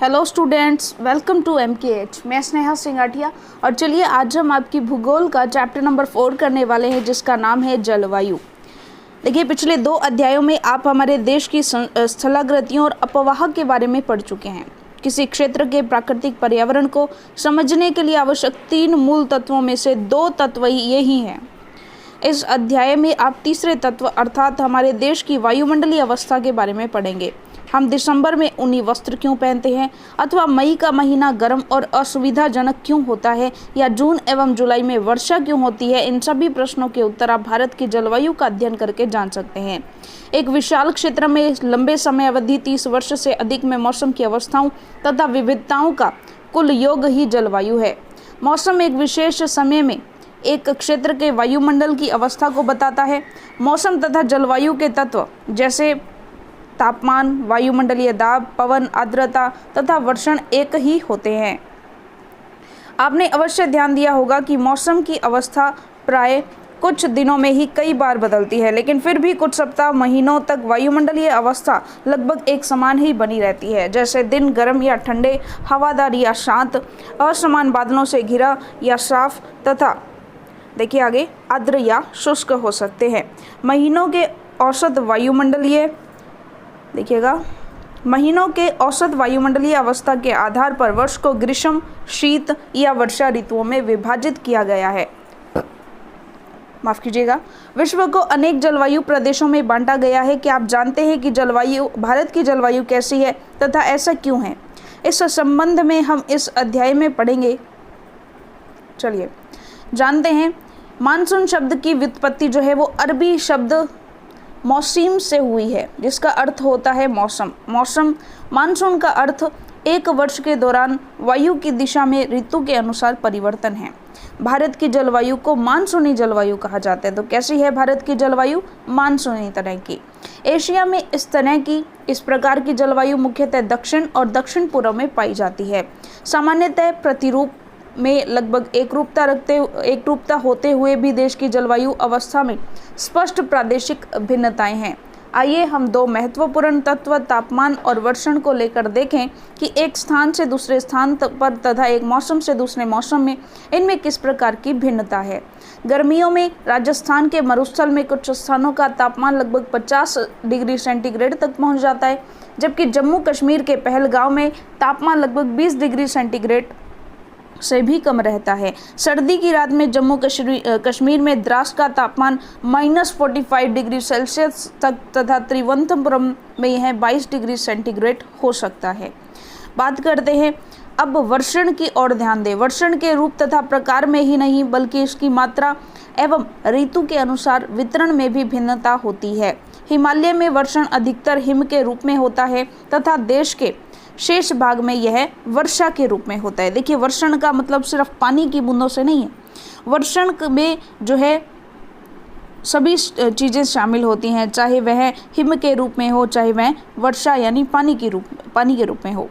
Hello students, welcome to MKH। मैं स्नेहा सिंगाठिया और चलिए आज हम आपकी भूगोल का चैप्टर नंबर 4 करने वाले हैं जिसका नाम है जलवायु। देखिए, पिछले 2 अध्यायों में आप हमारे देश की स्थलाकृतियों और अपवाह के बारे में पढ़ चुके हैं। किसी क्षेत्र के प्राकृतिक पर्यावरण को समझने के लिए आवश्यक 3 मूल तत्वों में से 2 तत्व यही हैं। इस अध्याय में आप तीसरे तत्व अर्थात हमारे देश की वायुमंडलीय अवस्था के बारे में पढ़ेंगे। हम दिसंबर में ऊनी वस्त्र क्यों पहनते हैं, अथवा मई का महीना गर्म और असुविधाजनक क्यों होता है, या जून एवं जुलाई में वर्षा क्यों होती है, इन सभी प्रश्नों के उत्तर आप भारत की जलवायु का अध्ययन करके जान सकते हैं। एक विशाल क्षेत्र में लंबे समय अवधि 30 वर्ष से अधिक में मौसम की अवस्थाओं तथा विविधताओं का कुल योग ही जलवायु है। मौसम एक विशेष समय में एक क्षेत्र के वायुमंडल की अवस्था को बताता है। मौसम तथा जलवायु के तत्व जैसे तापमान, वायुमंडलीय दाब, पवन, आर्द्रता तथा वर्षण एक ही होते हैं। आपने अवश्य ध्यान दिया होगा कि मौसम की अवस्था प्राय कुछ दिनों में ही कई बार बदलती है, लेकिन फिर भी कुछ सप्ताह, महीनों तक वायुमंडलीय अवस्था लगभग एक समान ही बनी रहती है। जैसे दिन गर्म या ठंडे, हवादार या शांत, असमान बादलों से घिरा या साफ तथा देखिए आगे आर्द्र या शुष्क हो सकते हैं। महीनों के औसत वायुमंडलीय अवस्था के आधार पर वर्ष को ग्रीष्म, शीत या वर्षा ऋतुओं में विभाजित किया गया है। माफ कीजिएगा, विश्व को अनेक जलवायु प्रदेशों में बांटा गया है। क्या आप जानते हैं कि भारत की जलवायु कैसी है तथा ऐसा क्यों है? इस संबंध में हम इस अध्याय में पढ़ेंगे। चलिए जानते हैं। मानसून शब्द की व्युत्पत्ति जो है वो अरबी शब्द मौसम से हुई है, जिसका अर्थ होता है मौसम। मानसून का अर्थ एक वर्ष के दौरान वायु की दिशा में ऋतु के अनुसार परिवर्तन है। भारत की जलवायु को मानसूनी जलवायु कहा जाता है। तो कैसी है भारत की जलवायु? मानसूनी तरह की। एशिया में इस प्रकार की जलवायु मुख्यतः दक्षिण और दक्षिण पूर्व में पाई जाती है। सामान्यतः प्रतिरूप में लगभग एकरूपता होते हुए भी देश की जलवायु अवस्था में स्पष्ट प्रादेशिक भिन्नताएं हैं। आइए हम 2 महत्वपूर्ण तत्व तापमान और वर्षण को लेकर देखें कि एक स्थान से दूसरे स्थान पर तथा एक मौसम से दूसरे मौसम में इनमें किस प्रकार की भिन्नता है। गर्मियों में राजस्थान के मरुस्थल में कुछ स्थानों का तापमान लगभग 50 डिग्री सेंटीग्रेड तक पहुंच जाता है, जबकि जम्मू कश्मीर के पहलगांव में तापमान लगभग 20 डिग्री सेंटीग्रेड से भी कम रहता है। सर्दी की रात में जम्मू कश्मीर में द्रास का तापमान -45 डिग्री सेल्सियस तक तथा त्रिवंतपुरम में यह 22 डिग्री सेंटीग्रेड हो सकता है। बात करते हैं अब वर्षण की ओर ध्यान दें। वर्षण के रूप तथा प्रकार में ही नहीं बल्कि इसकी मात्रा एवं ऋतु के अनुसार वितरण में भी भिन्नता होती है। हिमालय में वर्षण अधिकतर हिम के रूप में होता है तथा देश के शेष भाग में यह वर्षा के रूप में होता है। देखिए, वर्षण का मतलब सिर्फ पानी की बूंदों से नहीं है। वर्षण में जो है सभी चीज़ें शामिल होती हैं, चाहे वह हिम के रूप में हो, चाहे वह वर्षा यानी पानी के रूप में हो।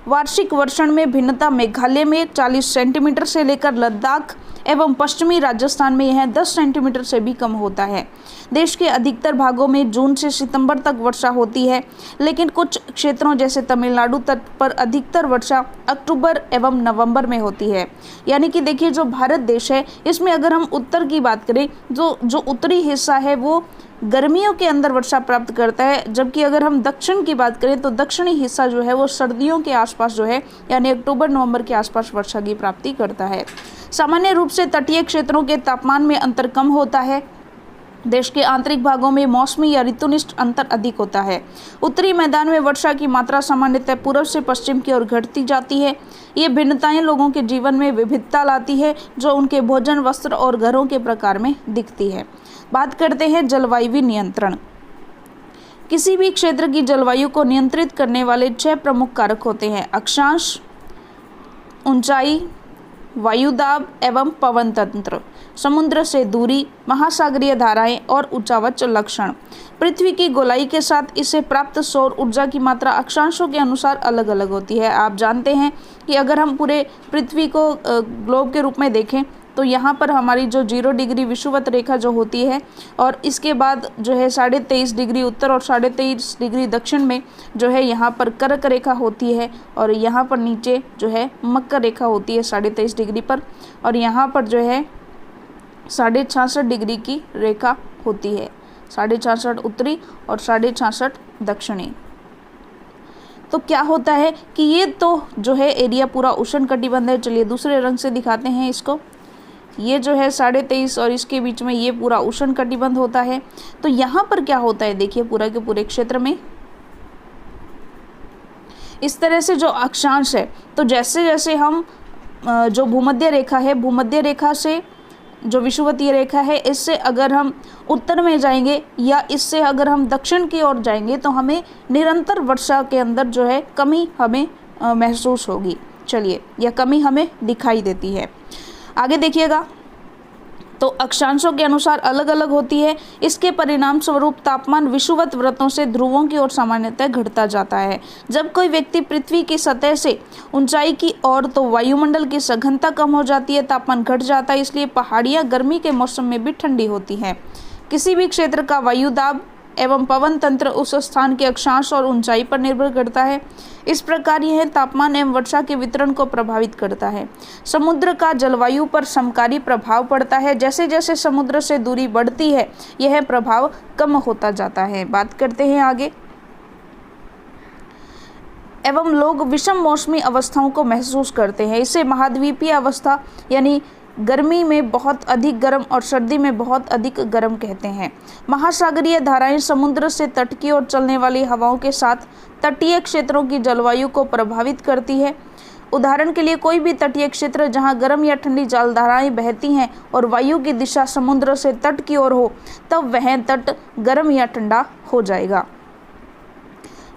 वार्षिक वर्षण में भिन्नता मेघालय में 40 सेंटीमीटर से लेकर लद्दाख एवं पश्चिमी राजस्थान में यह 10 सेंटीमीटर से भी कम होता है। देश के अधिकतर भागों में जून से सितंबर तक वर्षा होती है, लेकिन कुछ क्षेत्रों जैसे तमिलनाडु तट पर अधिकतर वर्षा अक्टूबर एवं नवंबर में होती है। यानी कि देखिए, जो भारत देश है इसमें अगर हम उत्तर की बात करें, जो उत्तरी हिस्सा है वो गर्मियों के अंदर वर्षा प्राप्त करता है, जबकि अगर हम दक्षिण की बात करें तो दक्षिणी हिस्सा जो है वो सर्दियों के आसपास जो है यानी अक्टूबर नवंबर के आसपास वर्षा की प्राप्ति करता है। सामान्य रूप से तटीय क्षेत्रों के तापमान में अंतर कम होता है। देश के आंतरिक भागों में मौसमी या ऋतुनिष्ठ अंतर अधिक होता है। उत्तरी मैदान में वर्षा की मात्रा सामान्यतः पूर्व से पश्चिम की ओर घटती जाती है। ये भिन्नताएं लोगों के जीवन में विविधता लाती है, जो उनके भोजन, वस्त्र और घरों के प्रकार में दिखती है। बात करते हैं जलवायु नियंत्रण। किसी भी क्षेत्र की जलवायु को नियंत्रित करने वाले 6 प्रमुख कारक होते हैं: अक्षांश, ऊंचाई, वायुदाब एवं पवन तंत्र, समुद्र से दूरी, महासागरीय धाराएं और ऊंचावच लक्षण। पृथ्वी की गोलाई के साथ इसे प्राप्त सौर ऊर्जा की मात्रा अक्षांशों के अनुसार अलग अलग होती है। आप जानते हैं कि अगर हम पूरे पृथ्वी को ग्लोब के रूप में देखें तो यहाँ पर हमारी जो 0 डिग्री विषुवत रेखा जो होती है और इसके बाद जो है 23.5 डिग्री उत्तर और 23.5 डिग्री दक्षिण में जो है यहाँ पर कर्क रेखा होती है और यहाँ पर नीचे जो है मकर रेखा होती है 23.5 डिग्री पर और यहाँ पर जो है 66.5 डिग्री की रेखा होती है, 66.5 उत्तरी और 66.5 दक्षिणी। तो क्या होता है कि ये तो जो है एरिया पूरा उष्णकटिबंध है। चलिए दूसरे रंग से दिखाते हैं इसको। ये जो है 23.5 और इसके बीच में ये पूरा उष्णकटिबंध होता है। तो यहाँ पर क्या होता है देखिए, पूरा के पूरे क्षेत्र में इस तरह से जो अक्षांश है, तो जैसे जैसे हम जो भूमध्य रेखा है, भूमध्य रेखा से जो विषुवतीय रेखा है, इससे अगर हम उत्तर में जाएंगे या इससे अगर हम दक्षिण की ओर जाएंगे तो हमें निरंतर वर्षा के अंदर जो है कमी हमें महसूस होगी। चलिए, यह कमी हमें दिखाई देती है। आगे देखिएगा, तो अक्षांशों के अनुसार अलग अलग होती है। इसके परिणाम स्वरूप तापमान विषुवत वृत्तों से ध्रुवों की ओर सामान्यतः घटता जाता है। जब कोई व्यक्ति पृथ्वी की सतह से ऊंचाई की ओर, तो वायुमंडल की सघनता कम हो जाती है, तापमान घट जाता है। इसलिए पहाड़ियाँ गर्मी के मौसम में भी ठंडी होती हैं। किसी भी क्षेत्र का वायुदाब एवं पवन तंत्र उस स्थान के अक्षांश और ऊंचाई पर निर्भर करता है। इस प्रकार यह तापमान एवं वर्षा के वितरण को प्रभावित करता है। समुद्र का जलवायु पर समकारी प्रभाव पड़ता है। जैसे जैसे समुद्र से दूरी बढ़ती है, यह प्रभाव कम होता जाता है। बात करते हैं आगे। एवं लोग विषम मौसमी अवस्थाओं को महसूस करते हैं। इसे महाद्वीपीय अवस्था यानी गर्मी में बहुत अधिक गर्म और सर्दी में बहुत अधिक गर्म कहते हैं। महासागरीय धाराएं समुद्र से तट की ओर चलने वाली हवाओं के साथ तटीय क्षेत्रों की जलवायु को प्रभावित करती है। उदाहरण के लिए, कोई भी तटीय क्षेत्र जहां गर्म या ठंडी जलधाराएं बहती हैं और वायु की दिशा समुद्र से तट की ओर हो, तब वह तट गर्म या ठंडा हो जाएगा।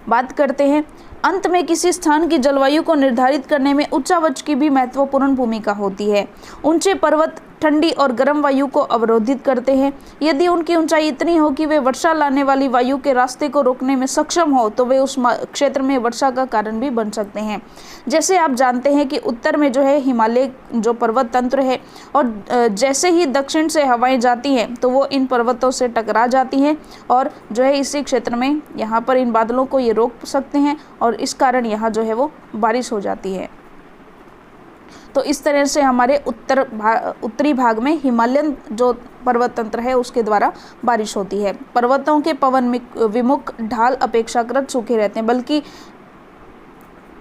बात करते हैं अंत में, किसी स्थान की जलवायु को निर्धारित करने में उच्चावच की भी महत्वपूर्ण भूमिका होती है। ऊंचे पर्वत ठंडी और गर्म वायु को अवरोधित करते हैं। यदि उनकी ऊंचाई इतनी हो कि वे वर्षा लाने वाली वायु के रास्ते को रोकने में सक्षम हो, तो वे उस क्षेत्र में वर्षा का कारण भी बन सकते हैं। जैसे आप जानते हैं कि उत्तर में जो है हिमालय जो पर्वत तंत्र है, और जैसे ही दक्षिण से हवाएं जाती हैं तो वो इन पर्वतों से टकरा जाती हैं और जो है इसी क्षेत्र में यहाँ पर इन बादलों को ये रोक सकते हैं और इस कारण यहाँ जो है वो बारिश हो जाती है। तो इस तरह से हमारे उत्तरी भाग में हिमालयन जो पर्वत तंत्र है उसके द्वारा बारिश होती है। पर्वतों के पवन विमुख ढाल अपेक्षाकृत सूखे रहते हैं, बल्कि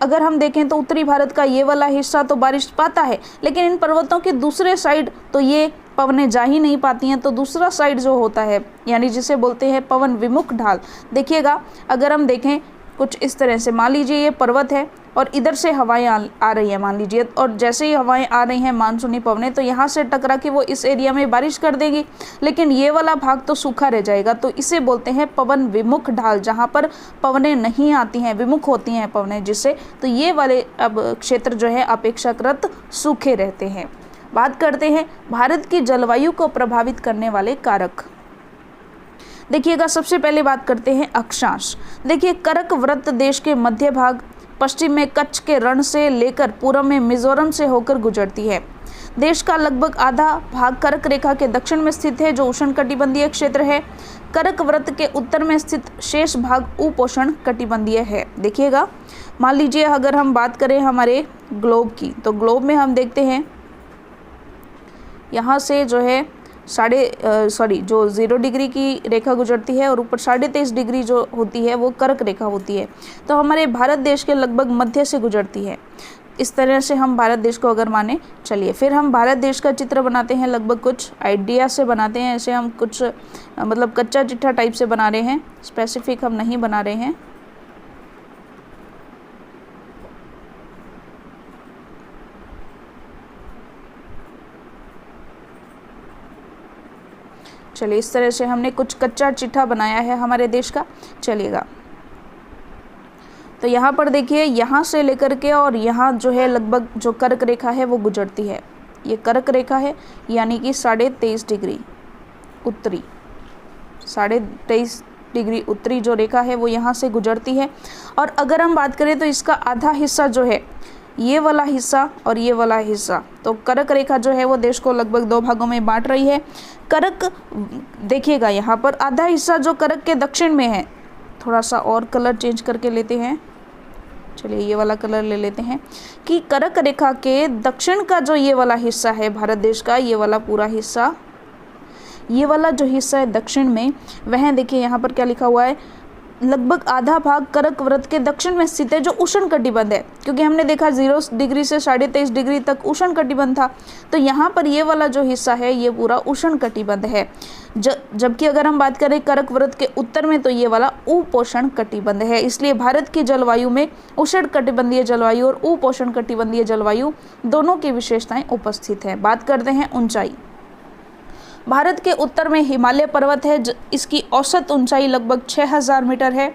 अगर हम देखें तो उत्तरी भारत का ये वाला हिस्सा तो बारिश पाता है, लेकिन इन पर्वतों के दूसरे साइड तो ये पवनें जा ही नहीं पाती हैं। तो दूसरा साइड जो होता है, यानी जिसे बोलते हैं पवन विमुख ढाल, देखिएगा अगर हम देखें कुछ इस तरह से, मान लीजिए ये पर्वत है और इधर से हवाएं आ रही हैं मान लीजिए, और जैसे ही हवाएं आ रही हैं मानसूनी पवनें, तो यहाँ से टकरा के वो इस एरिया में बारिश कर देगी, लेकिन ये वाला भाग तो सूखा रह जाएगा। तो इसे बोलते हैं पवन विमुख ढाल, जहाँ पर पवनें नहीं आती हैं, विमुख होती हैं पवनें जिससे, तो ये वाले अब क्षेत्र जो है अपेक्षाकृत सूखे रहते हैं। बात करते हैं भारत की जलवायु को प्रभावित करने वाले कारक। देखिएगा, सबसे पहले बात करते हैं अक्षांश। देखिए, कर्क वृत्त देश के मध्य भाग, पश्चिम में कच्छ के रण से लेकर पूर्व में मिजोरम से होकर गुजरती है। देश का लगभग आधा भाग कर्क रेखा के दक्षिण में स्थित है, जो उष्णकटिबंधीय क्षेत्र है। कर्क वृत्त के उत्तर में स्थित शेष भाग उपोष्ण कटिबंधीय है। देखिएगा, मान लीजिए अगर हम बात करें हमारे ग्लोब की, तो ग्लोब में हम देखते हैं यहाँ से जो है जो 0 डिग्री की रेखा गुजरती है और ऊपर 23.5 डिग्री जो होती है वो कर्क रेखा होती है। तो हमारे भारत देश के लगभग मध्य से गुजरती है। इस तरह से हम भारत देश को अगर माने, चलिए फिर हम भारत देश का चित्र बनाते हैं, लगभग कुछ आइडिया से बनाते हैं। ऐसे हम कुछ मतलब कच्चा चिट्ठा टाइप से बना रहे हैं, स्पेसिफिक हम नहीं बना रहे हैं। चलिए, इस तरह से हमने कुछ कच्चा चिट्ठा बनाया है हमारे देश का। चलिएगा, तो यहाँ पर देखिए, यहाँ से लेकर के और यहाँ जो है लगभग जो कर्क रेखा है वो गुजरती है। ये कर्क रेखा है, यानी कि 23.5 डिग्री उत्तरी, 23.5 डिग्री उत्तरी जो रेखा है वो यहाँ से गुजरती है। और अगर हम बात करें तो इसका आधा हिस्सा जो है ये वाला हिस्सा और ये वाला हिस्सा। तो कर्क रेखा जो है वो देश को लगभग 2 भागों में बांट रही है। कर्क देखिएगा यहाँ पर आधा हिस्सा जो कर्क के दक्षिण में है, थोड़ा सा और कलर चेंज करके लेते हैं, चलिए ये वाला कलर ले लेते हैं, कि कर्क रेखा के दक्षिण का जो ये वाला हिस्सा है भारत देश का, ये वाला पूरा हिस्सा, ये वाला जो हिस्सा है दक्षिण में, वह देखिए यहाँ पर क्या लिखा हुआ है, लगभग आधा भाग कर्क वृत्त के दक्षिण में स्थित है जो उष्ण कटिबंध है, क्योंकि हमने देखा 0 डिग्री से 23.5 डिग्री तक उष्ण कटिबंध था। तो यहाँ पर ये वाला जो हिस्सा है ये पूरा उष्ण कटिबंध है। जबकि अगर हम बात करें कर्क वृत्त के उत्तर में, तो ये वाला उपोष्ण कटिबंध है। इसलिए भारत की जलवायु में उष्ण कटिबंधीय जलवायु और उपोष्ण कटिबंधीय जलवायु दोनों की विशेषताएं उपस्थित है। बात करते हैं ऊंचाई। भारत के उत्तर में हिमालय पर्वत है, इसकी औसत ऊंचाई लगभग 6000 मीटर है।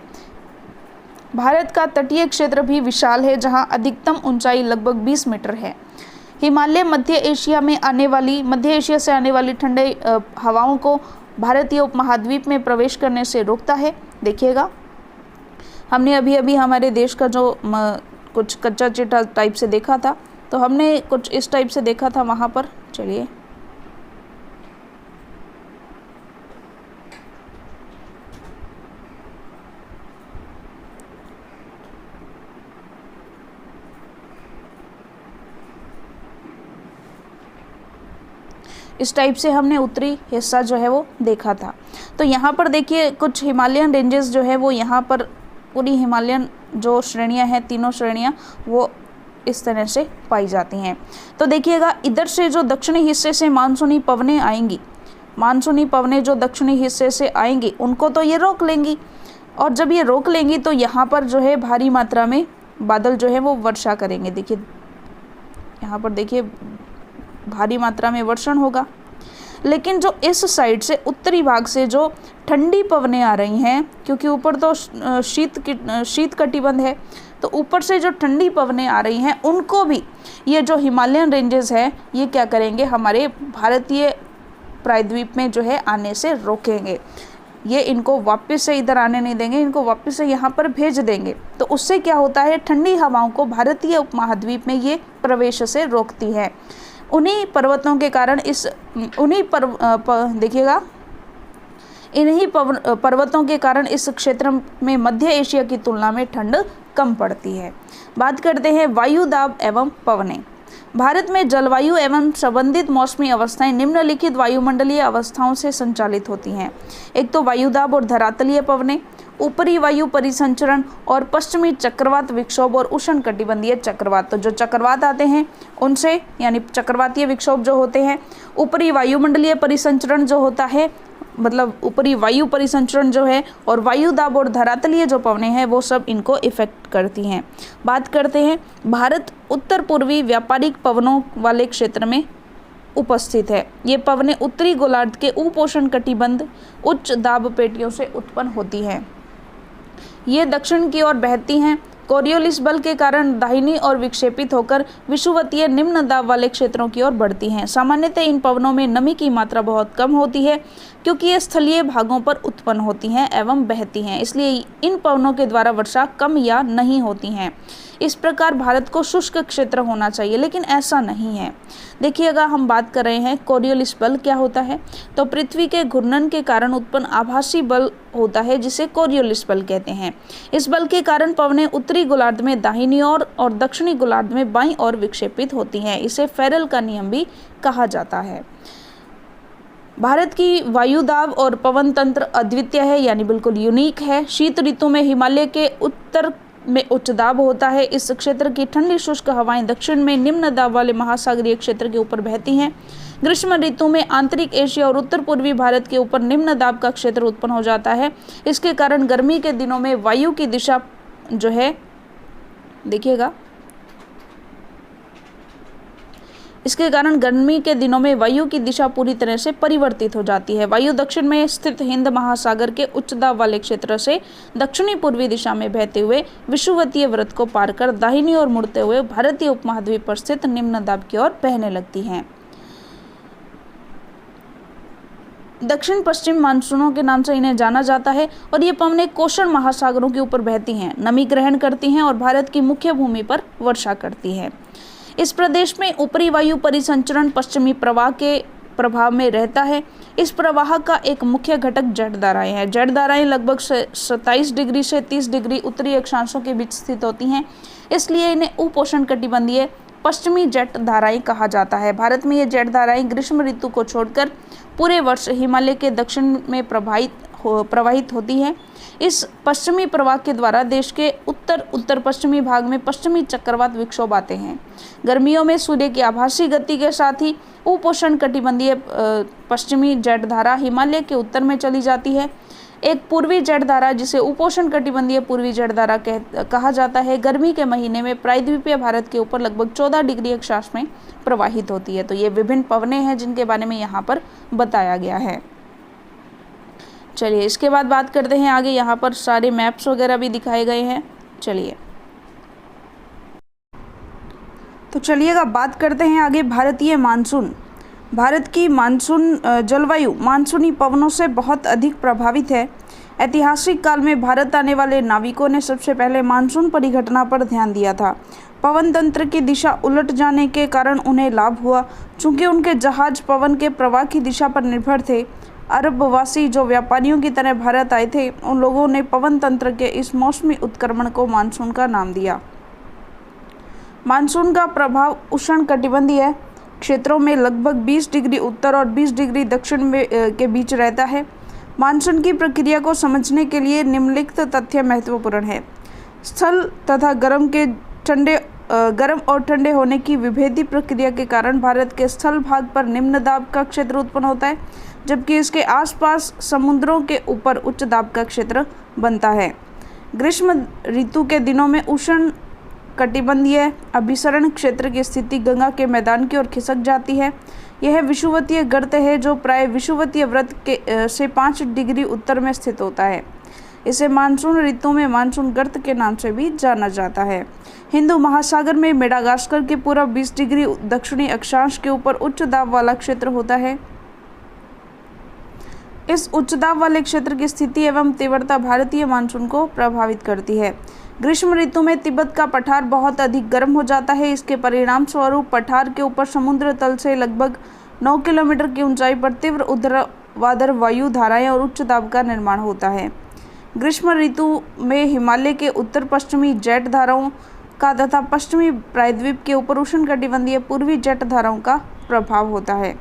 भारत का तटीय क्षेत्र भी विशाल है, जहां अधिकतम ऊंचाई लगभग 20 मीटर है। हिमालय मध्य एशिया से आने वाली ठंडे हवाओं को भारतीय उपमहाद्वीप में प्रवेश करने से रोकता है। देखिएगा, हमने अभी हमारे देश का जो कुछ कच्चा चिट्ठा टाइप से देखा था, तो हमने कुछ इस टाइप से देखा था वहाँ पर। चलिए इस टाइप से हमने उत्तरी हिस्सा जो है वो देखा था। तो यहाँ पर देखिए कुछ हिमालयन रेंजेस जो है वो यहाँ पर पूरी हिमालयन जो श्रेणियाँ हैं, तीनों श्रेणियाँ वो इस तरह से पाई जाती हैं। तो देखिएगा, इधर से जो दक्षिणी हिस्से से मानसूनी पवनें आएंगी, मानसूनी पवनें जो दक्षिणी हिस्से से आएंगी उनको तो ये रोक लेंगी, और जब ये रोक लेंगी तो यहाँ पर जो है भारी मात्रा में बादल जो है वो वर्षा करेंगे। देखिए यहाँ पर देखिए भारी मात्रा में वर्षण होगा। लेकिन जो इस साइड से उत्तरी भाग से जो ठंडी पवनें आ रही हैं, क्योंकि ऊपर तो शीत कटिबंध है, तो ऊपर से जो ठंडी पवनें आ रही हैं उनको भी ये जो हिमालयन रेंजेस है ये क्या करेंगे, हमारे भारतीय प्रायद्वीप में जो है आने से रोकेंगे। ये इनको वापस से इधर आने नहीं देंगे, इनको वापस से यहाँ पर भेज देंगे। तो उससे क्या होता है, ठंडी हवाओं को भारतीय उपमहाद्वीप में ये प्रवेश से रोकती है। उन्हीं पर्वतों के कारण देखिएगा, इन्हीं पर्वतों के कारण इस क्षेत्र में मध्य एशिया की तुलना में ठंड कम पड़ती है। बात करते हैं वायु दाब एवं पवनें। भारत में जलवायु एवं संबंधित मौसमी अवस्थाएं निम्नलिखित वायुमंडलीय अवस्थाओं से संचालित होती हैं। एक तो वायुदाब और धरातलीय पवनें, ऊपरी वायु परिसंचरण और पश्चिमी चक्रवात विक्षोभ और उष्ण कटिबंधीय चक्रवात। तो जो चक्रवात आते हैं उनसे, यानी चक्रवातीय विक्षोभ जो होते हैं, ऊपरी वायुमंडलीय परिसंचरण जो होता है, मतलब ऊपरी वायु परिसंचरण जो है, और वायु दाब और धरातलीय जो पवनें हैं वो सब इनको इफेक्ट करती हैं। बात करते हैं, भारत उत्तर पूर्वी व्यापारिक पवनों वाले क्षेत्र में उपस्थित है। ये पवनें उत्तरी गोलार्ध के उपोष्ण कटिबंध उच्च दाब पेटियों से उत्पन्न होती हैं। ये दक्षिण की ओर बहती हैं। कोरियोलिस बल के कारण दाहिनी ओर विक्षेपित होकर विषुवतीय निम्न दाब वाले क्षेत्रों की ओर बढ़ती हैं। सामान्यतः इन पवनों में नमी की मात्रा बहुत कम होती है, क्योंकि ये स्थलीय भागों पर उत्पन्न होती हैं एवं बहती हैं, इसलिए इन पवनों के द्वारा वर्षा कम या नहीं होती हैं। इस प्रकार भारत को शुष्क क्षेत्र होना चाहिए, लेकिन ऐसा नहीं है। देखिए, अगर हम बात कर रहे हैं कोरियोलिस बल क्या होता है, तो पृथ्वी के घूर्णन के कारण उत्पन्न आभासी बल होता है, जिसे कोरियोलिस बल कहते हैं। इस बल के कारण पवनें उत्तरी गोलार्ध में दाहिनी ओर और दक्षिणी गोलार्ध में बाईं ओर विक्षेपित होती हैं। इसे फेरल का नियम भी कहा जाता है। भारत की वायुदाब और पवन तंत्र अद्वितीय है, यानी बिल्कुल यूनिक है। शीत ऋतु में हिमालय के उत्तर में उच्च दाब होता है। इस क्षेत्र की ठंडी शुष्क हवाएं दक्षिण में निम्न दाब वाले महासागरीय क्षेत्र के ऊपर बहती हैं। ग्रीष्म ऋतु में आंतरिक एशिया और उत्तर पूर्वी भारत के ऊपर निम्न दाब का क्षेत्र उत्पन्न हो जाता है। इसके कारण गर्मी के दिनों में वायु की दिशा जो है, देखिएगा, इसके कारण गर्मी के दिनों में वायु की दिशा पूरी तरह से परिवर्तित हो जाती है। वायु दक्षिण में स्थित हिंद महासागर के उच्च दाब वाले क्षेत्र से दक्षिणी पूर्वी दिशा में बहते हुए विषुवतीय वृत्त को पार कर दाहिनी ओर मुड़ते हुए भारतीय उपमहाद्वीप पर स्थित निम्न दाब की ओर बहने लगती हैं। दक्षिण पश्चिम मानसूनों के नाम से इन्हें जाना जाता है और ये पवनें कोषण महासागरों के ऊपर बहती हैं, नमी ग्रहण करती हैं और भारत की मुख्य भूमि पर वर्षा करती हैं। इस प्रदेश में ऊपरी वायु परिसंचरण पश्चिमी प्रवाह के प्रभाव में रहता है। इस प्रवाह का एक मुख्य घटक जड़ धाराएं हैं। जड़ धाराएं लगभग 27 डिग्री से 30 डिग्री उत्तरी अक्षांशों के बीच स्थित होती हैं, इसलिए इन्हें उपोष्णकटिबंधीय पश्चिमी जेट धाराएं कहा जाता है। भारत में ये जेट धाराएं ग्रीष्म ऋतु को छोड़कर पूरे वर्ष हिमालय के दक्षिण में प्रवाहित होती है। इस पश्चिमी प्रवाह के द्वारा देश के उत्तर पश्चिमी भाग में पश्चिमी चक्रवात विक्षोभ आते हैं। गर्मियों में सूर्य की आभासी गति के साथ ही उपोष्णकटिबंधीय पश्चिमी जेट धारा हिमालय के उत्तर में चली जाती है। एक पूर्वी जेट धारा, जिसे उपोष्णकटिबंधीय पूर्वी जेट धारा कहा जाता है, गर्मी के महीने में प्रायद्वीपीय भारत के ऊपर लगभग 14 डिग्री अक्षांश में प्रवाहित होती है। तो ये विभिन्न पवनें हैं जिनके बारे में यहाँ पर बताया गया है। चलिए इसके बाद बात करते हैं आगे। यहाँ पर सारे मैप्स वगैरह भी दिखाए गए हैं। चलिएगा बात करते हैं आगे भारतीय मानसून। भारत की मानसून जलवायु मानसूनी पवनों से बहुत अधिक प्रभावित है। ऐतिहासिक काल में भारत आने वाले नाविकों ने सबसे पहले मानसून परिघटना पर ध्यान दिया था। पवन तंत्र की दिशा उलट जाने के कारण उन्हें लाभ हुआ। चूंकि उनके जहाज पवन के प्रवाह की दिशा पर निर्भर थे, अरबवासी जो व्यापारियों की तरह भारत आए थे, उन लोगों ने पवन तंत्र के इस मौसमी उत्क्रमण को मानसून का नाम दिया। मानसून का प्रभाव उष्णकटिबंधीय क्षेत्रों में लगभग 20 डिग्री उत्तर और 20 डिग्री दक्षिण में के बीच रहता है। मानसून की प्रक्रिया को समझने के लिए निम्नलिखित तथ्य महत्वपूर्ण है। स्थल तथा गर्म और ठंडे होने की विभेदी प्रक्रिया के कारण भारत के स्थल भाग पर निम्न दाब का क्षेत्र उत्पन्न होता है, जबकि इसके आसपास समुद्रों के ऊपर उच्च दाब का क्षेत्र बनता है। ग्रीष्म ऋतु के दिनों में उष्ण कटिबंधीय अभिसरण क्षेत्र की स्थिति गंगा के मैदान की ओर खिसक जाती है। यह विषुवतीय गर्त है जो प्राय विषुवतीय वृत्त से 5 डिग्री उत्तर में स्थित होता है। इसे मानसून ऋतु में मानसून गर्त के नाम से भी जाना जाता है। हिंदू महासागर में मेडागास्कर के पूर्व 20 डिग्री दक्षिणी अक्षांश के ऊपर उच्च दाब वाला क्षेत्र होता है। इस उच्च दाब वाले क्षेत्र की स्थिति एवं तीव्रता भारतीय मानसून को प्रभावित करती है। ग्रीष्म ऋतु में तिब्बत का पठार बहुत अधिक गर्म हो जाता है। इसके परिणाम स्वरूप पठार के ऊपर समुद्र तल से लगभग 9 किलोमीटर की ऊंचाई पर तीव्र ऊर्ध्वाधर वायु धाराएं और उच्च दाब का निर्माण होता है। ग्रीष्म ऋतु में हिमालय के उत्तर पश्चिमी जेट धाराओं का तथा पश्चिमी प्रायद्वीप के ऊपर उष्णकटिबंधीय पूर्वी जेट धाराओं का प्रभाव होता है।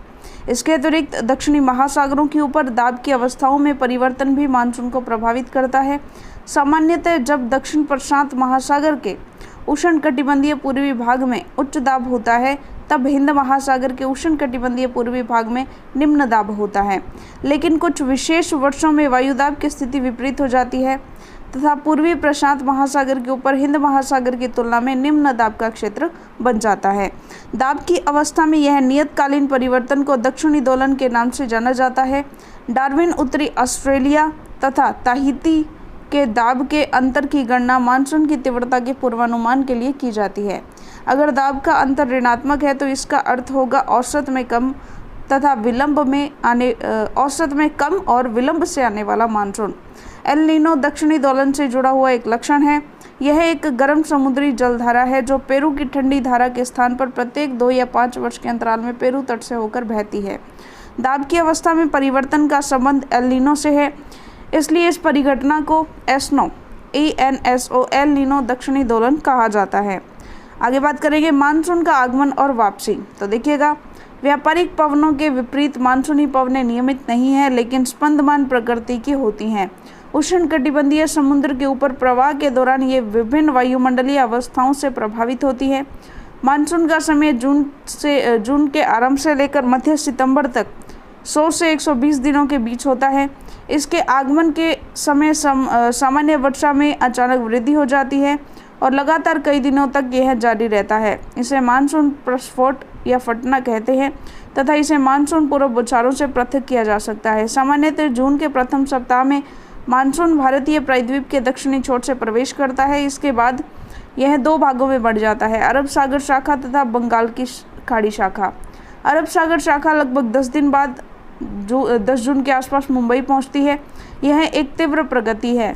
इसके अतिरिक्त दक्षिणी महासागरों के ऊपर दाब की अवस्थाओं में परिवर्तन भी मानसून को प्रभावित करता है। सामान्यतः जब दक्षिण प्रशांत महासागर के उष्णकटिबंधीय पूर्वी भाग में उच्च दाब होता है, तब हिंद महासागर के उष्णकटिबंधीय पूर्वी भाग में निम्न दाब होता है। लेकिन कुछ विशेष वर्षों में वायुदाब की स्थिति विपरीत हो जाती है तथा पूर्वी प्रशांत महासागर के ऊपर हिंद महासागर की तुलना में निम्न दाब का क्षेत्र बन जाता है। दाब की अवस्था में यह नियतकालीन परिवर्तन को दक्षिणी दोलन के नाम से जाना जाता है। डार्विन उत्तरी ऑस्ट्रेलिया तथा ताहिती के दाब के अंतर की गणना मानसून की तीव्रता के पूर्वानुमान के लिए की जाती है। अगर दाब का अंतर ऋणात्मक है तो इसका अर्थ होगा औसत में कम और विलंब से आने वाला मानसून। एल नीनो दक्षिणी दोलन से जुड़ा हुआ एक लक्षण है। यह एक गर्म समुद्री जलधारा है जो पेरू की ठंडी धारा के स्थान पर प्रत्येक 2 या 5 वर्ष के अंतराल में पेरू तट से होकर बहती है। दाब की अवस्था में परिवर्तन का संबंध एल नीनो से है, इसलिए इस परिघटना को एसनो एल नीनो दक्षिणी दोलन कहा जाता है। आगे बात करेंगे मानसून का आगमन और वापसी। तो देखिएगा, व्यापारिक पवनों के विपरीत मानसूनी पवनें नियमित नहीं है लेकिन स्पंदमान प्रकृति की होती हैं। उष्णकटिबंधीय समुद्र के ऊपर प्रवाह के दौरान ये विभिन्न वायुमंडलीय अवस्थाओं से प्रभावित होती है। मानसून का समय जून के आरंभ से लेकर मध्य सितंबर तक 100 से 120 दिनों के बीच होता है। इसके आगमन के समय सामान्य वर्षा में अचानक वृद्धि हो जाती है और लगातार कई दिनों तक यह जारी रहता है। इसे मानसून प्रस्फोट या फटना कहते हैं तथा इसे मानसून पूर्व बौछारों से पृथक किया जा सकता है। सामान्यतः जून के प्रथम सप्ताह में मानसून भारतीय प्रायद्वीप के दक्षिणी छोर से प्रवेश करता है। इसके बाद यह 2 भागों में बढ़ जाता है, अरब सागर शाखा तथा बंगाल की खाड़ी शाखा। अरब सागर शाखा लगभग 10 दिन बाद 10 जून के आसपास मुंबई पहुंचती है। यह एक तीव्र प्रगति है।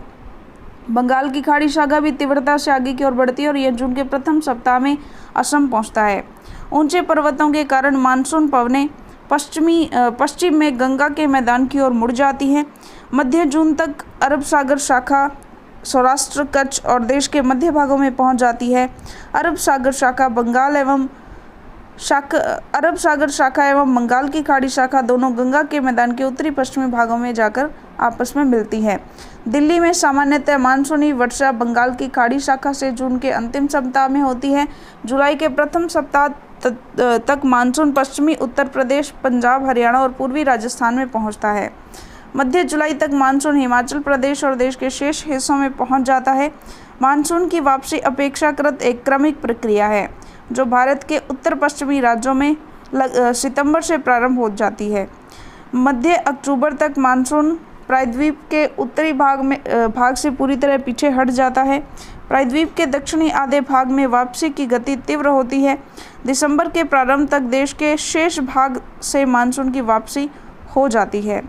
बंगाल की खाड़ी सागर भी तीव्रता से आगे की ओर बढ़ती है और यह जून के प्रथम सप्ताह में असम पहुंचता है। ऊंचे पर्वतों के कारण मानसून पवनें पश्चिम में गंगा के मैदान की ओर मुड़ जाती हैं। मध्य जून तक अरब सागर शाखा सौराष्ट्र, कच्छ और देश के मध्य भागों में पहुंच जाती है। अरब सागर शाखा एवं बंगाल की खाड़ी शाखा दोनों गंगा के मैदान के उत्तरी पश्चिमी भागों में जाकर आपस में मिलती है। दिल्ली में सामान्यतः मानसूनी वर्षा बंगाल की खाड़ी शाखा से जून के अंतिम सप्ताह में होती है। जुलाई के प्रथम सप्ताह तक मानसून पश्चिमी उत्तर प्रदेश, पंजाब, हरियाणा और पूर्वी राजस्थान में पहुंचता है। मध्य जुलाई तक मानसून हिमाचल प्रदेश और देश के शेष हिस्सों में पहुंच जाता है। मानसून की वापसी अपेक्षाकृत एक क्रमिक प्रक्रिया है जो भारत के उत्तर पश्चिमी राज्यों में सितंबर से प्रारंभ हो जाती है। मध्य अक्टूबर तक मानसून प्रायद्वीप के उत्तरी भाग से पूरी तरह पीछे हट जाता है। प्रायद्वीप के दक्षिणी आधे भाग में वापसी की गति तीव्र होती है। दिसंबर के प्रारंभ तक देश के शेष भाग से मानसून की वापसी हो जाती है।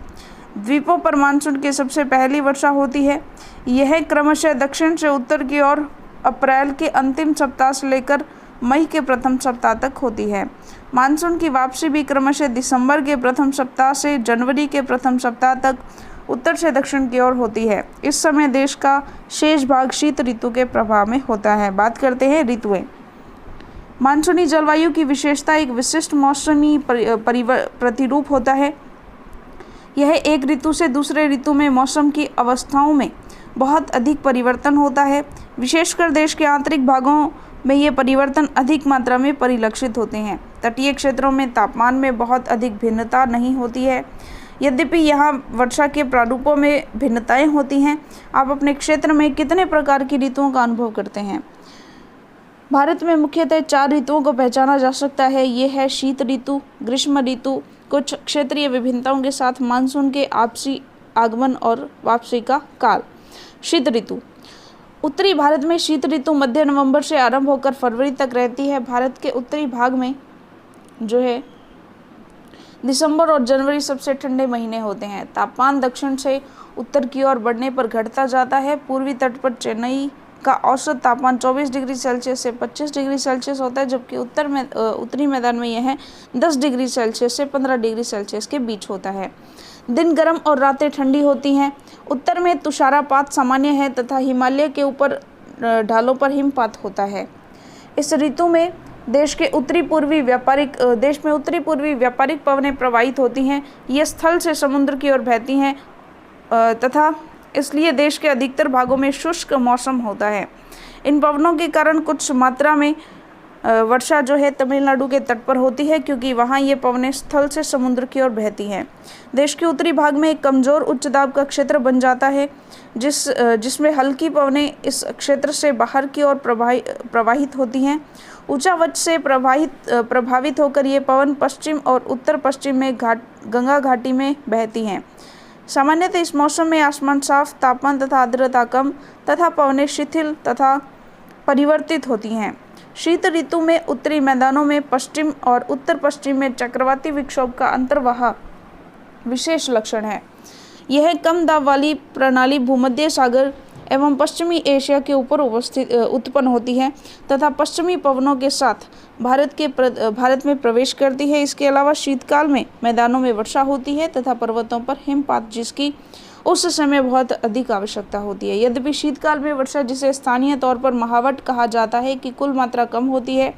द्वीपों पर मानसून की सबसे पहली वर्षा होती है। यह क्रमशः दक्षिण से उत्तर की ओर अप्रैल के अंतिम सप्ताह से लेकर मई के प्रथम सप्ताह तक होती है। मानसून की वापसी भी क्रमशः दिसंबर के प्रथम सप्ताह से जनवरी के प्रथम सप्ताह तक उत्तर से दक्षिण की ओर होती है। इस समय देश का शेष भाग शीत ऋतु के प्रभाव में होता है। बात करते हैं ऋतुएं। मानसूनी जलवायु की विशेषता एक विशिष्ट मौसमी प्रतिरूप होता है। यह एक ऋतु से दूसरे ऋतु में मौसम की अवस्थाओं में बहुत अधिक परिवर्तन होता है। विशेषकर देश के आंतरिक भागों में ये परिवर्तन अधिक मात्रा में परिलक्षित होते हैं। तटीय क्षेत्रों में तापमान में बहुत अधिक भिन्नता नहीं होती है। यद्यपि यहाँ वर्षा के प्रारूपों में भिन्नताएं होती हैं। आप अपने क्षेत्र में कितने प्रकार की ऋतुओं का अनुभव करते हैं? भारत में मुख्यतः 4 ऋतुओं को पहचाना जा सकता है। ये है शीत ऋतु, ग्रीष्म ऋतु, कुछ क्षेत्रीय विभिन्नताओं के साथ मानसून के आपसी आगमन और वापसी का काल। शीत ऋतु। उत्तरी भारत में शीत ऋतु मध्य नवंबर से आरंभ होकर फरवरी तक रहती है। भारत के उत्तरी भाग में जो है दिसंबर और जनवरी सबसे ठंडे महीने होते हैं। तापमान दक्षिण से उत्तर की ओर बढ़ने पर घटता जाता है। पूर्वी तट पर चेन्नई का औसत तापमान 24 डिग्री सेल्सियस से 25 डिग्री सेल्सियस होता है, जबकि उत्तरी मैदान में यह 10 डिग्री सेल्सियस से 15 डिग्री सेल्सियस के बीच होता है। दिन गर्म और रातें ठंडी होती हैं। उत्तर में तुषारपात सामान्य है तथा हिमालय के ऊपर ढालों पर हिमपात होता है। इस ऋतु में देश में उत्तरी पूर्वी व्यापारिक पवनें प्रवाहित होती हैं। ये स्थल से समुद्र की ओर बहती हैं तथा इसलिए देश के अधिकतर भागों में शुष्क मौसम होता है। इन पवनों के कारण कुछ मात्रा में वर्षा जो है तमिलनाडु के तट पर होती है, क्योंकि वहाँ ये पवनें स्थल से समुद्र की ओर बहती हैं। देश के उत्तरी भाग में एक कमजोर उच्च दाब का क्षेत्र बन जाता है जिसमें हल्की पवनें इस क्षेत्र से बाहर की ओर प्रवाहित होती हैं। ऊंचावच से प्रभावित होकर ये पवन पश्चिम और उत्तर पश्चिम में गंगा घाटी में बहती हैं। सामान्यतः इस मौसम में आसमान साफ, तापमान तथा आर्द्रता कम तथा पवनें शिथिल तथा परिवर्तित होती हैं। शीत ऋतु में उत्तरी मैदानों में पश्चिम और उत्तर पश्चिम में चक्रवाती विक्षोभ का अंतर्वाह विशेष लक्षण है। यह कम दाब वाली प्रणाली भूमध्य सागर एवं पश्चिमी एशिया के ऊपर उत्पन्न होती है तथा पश्चिमी पवनों के साथ भारत में प्रवेश करती है। इसके अलावा शीतकाल में मैदानों में वर्षा होती है तथा पर्वतों पर हिमपात, जिसकी उस समय बहुत अधिक आवश्यकता होती है। यद्यपि शीतकाल में वर्षा, जिसे स्थानीय तौर पर महावट कहा जाता है, की कुल मात्रा कम होती है,